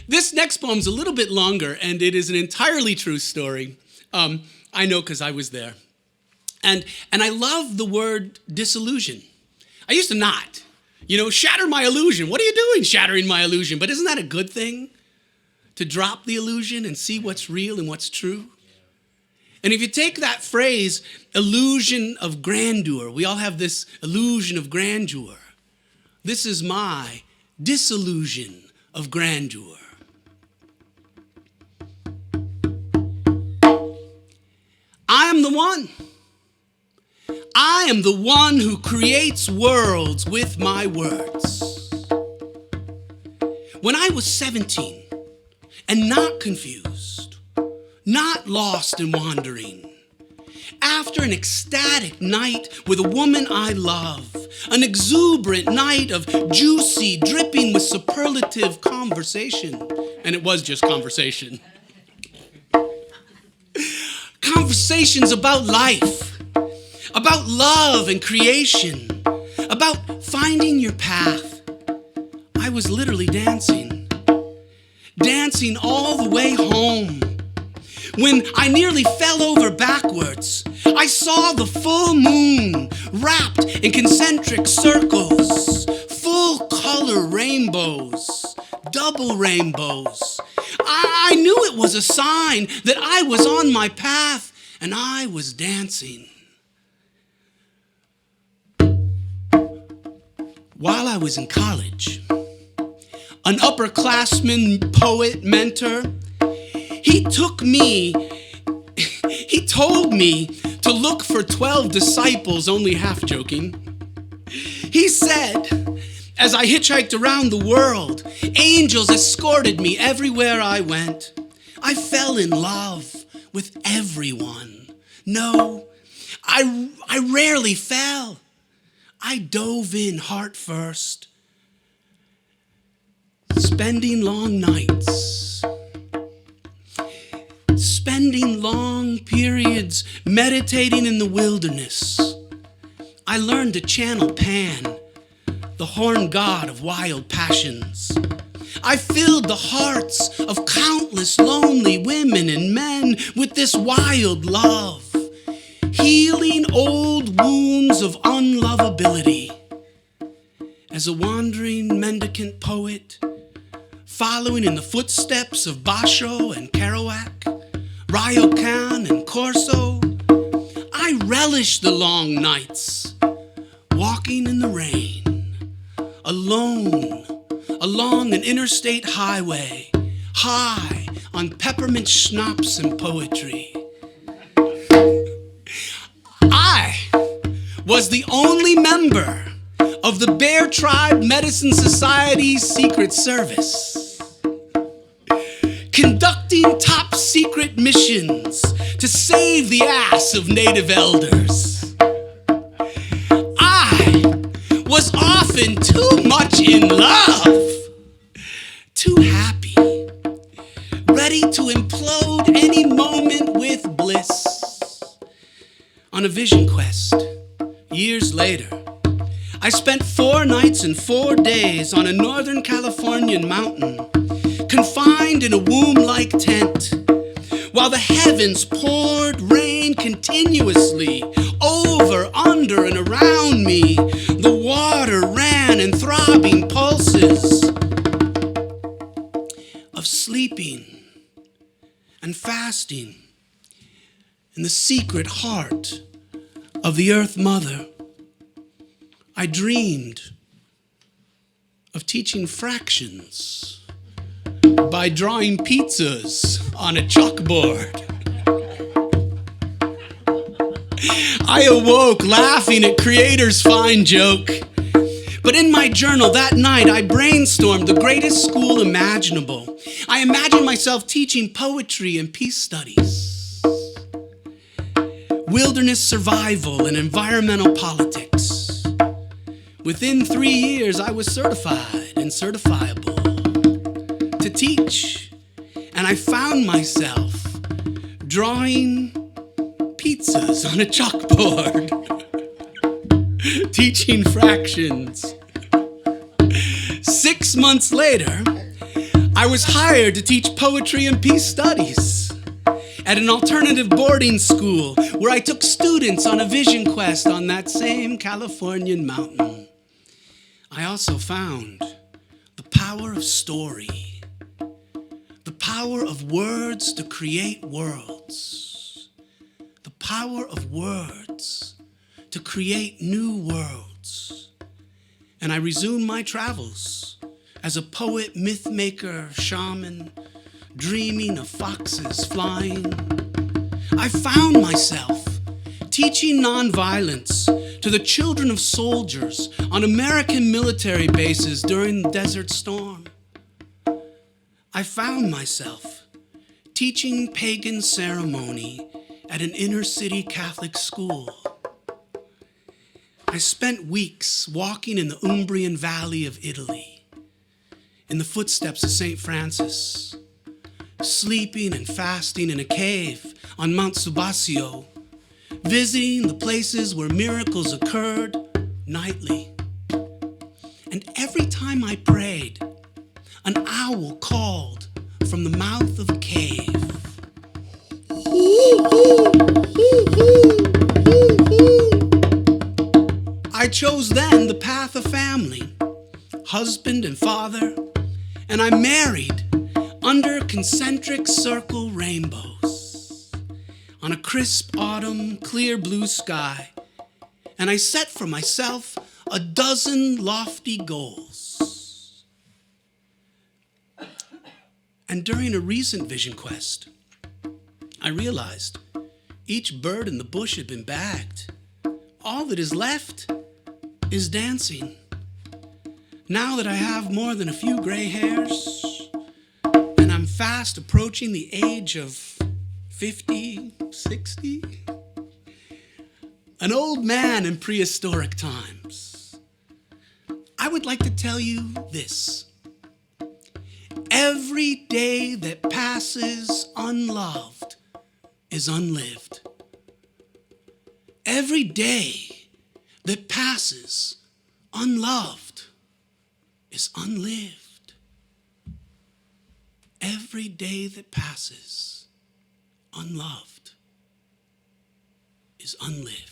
This next poem's a little bit longer, and it is an entirely true story. I know because I was there. And I love the word disillusion. I used to not. Shatter my illusion. What are you doing, shattering my illusion? But isn't that a good thing? To drop the illusion and see what's real and what's true? And if you take that phrase, illusion of grandeur, we all have this illusion of grandeur. This is my disillusion of grandeur. I am the one. I am the one who creates worlds with my words. When I was 17 and not confused, not lost and wandering, after an ecstatic night with a woman I love, an exuberant night of juicy, dripping with superlative conversation, and it was just conversation. Conversations about life, about love and creation, about finding your path. I was literally dancing all the way home. When I nearly fell over backwards, I saw the full moon wrapped in concentric circles, full color rainbows, double rainbows. I knew it was a sign that I was on my path and I was dancing. While I was in college, an upperclassman poet mentor, he told me to look for 12 disciples, only half joking. He said, as I hitchhiked around the world, angels escorted me everywhere I went. I fell in love with everyone. No, I rarely fell. I dove in heart first, spending long nights, spending long periods meditating in the wilderness. I learned to channel Pan, the horned god of wild passions. I filled the hearts of countless lonely women and men with this wild love, healing old wounds of unlovability. As a wandering mendicant poet, following in the footsteps of Basho and Kerouac, Ryokan and Corso, I relished the long nights, walking in the rain, alone, along an interstate highway, high on peppermint schnapps and poetry. I was the only member of the Bear Tribe Medicine Society's Secret Service, conducting top secret missions to save the ass of native elders. I was often too much in love, too happy, ready to implode any moment with bliss. On a vision quest, years later, I spent 4 nights and 4 days on a Northern Californian mountain, confined in a womb-like tent, while the heavens poured rain continuously over, under, and around me. The water ran in throbbing pulses of sleeping and fasting in the secret heart of the Earth Mother. I dreamed of teaching fractions by drawing pizzas on a chalkboard. I awoke laughing at Creator's fine joke. But in my journal that night, I brainstormed the greatest school imaginable. I imagined myself teaching poetry and peace studies, wilderness survival, and environmental politics. Within 3 years, I was certified and certifiable to teach. And I found myself drawing pizzas on a chalkboard, teaching fractions. 6 months later, I was hired to teach poetry and peace studies at an alternative boarding school where I took students on a vision quest on that same Californian mountain. I also found the power of story, the power of words to create worlds, the power of words to create new worlds. And I resumed my travels as a poet, myth maker, shaman, dreaming of foxes flying. I found myself teaching nonviolence to the children of soldiers on American military bases during the Desert Storm. I found myself teaching pagan ceremony at an inner city Catholic school. I spent weeks walking in the Umbrian Valley of Italy, in the footsteps of St. Francis, sleeping and fasting in a cave on Mount Subasio, visiting the places where miracles occurred nightly. And every time I prayed, an owl called from the mouth of a cave. I chose then the path of family, husband and father, and I married under concentric circle rainbows on a crisp autumn, clear blue sky, and I set for myself a dozen lofty goals. And during a recent vision quest, I realized each bird in the bush had been bagged. All that is left is dancing. Now that I have more than a few gray hairs, and I'm fast approaching the age of 50, 60, an old man in prehistoric times, I would like to tell you this. Every day that passes unloved is unlived. Every day that passes unloved is unlived. Every day that passes unloved is unlived.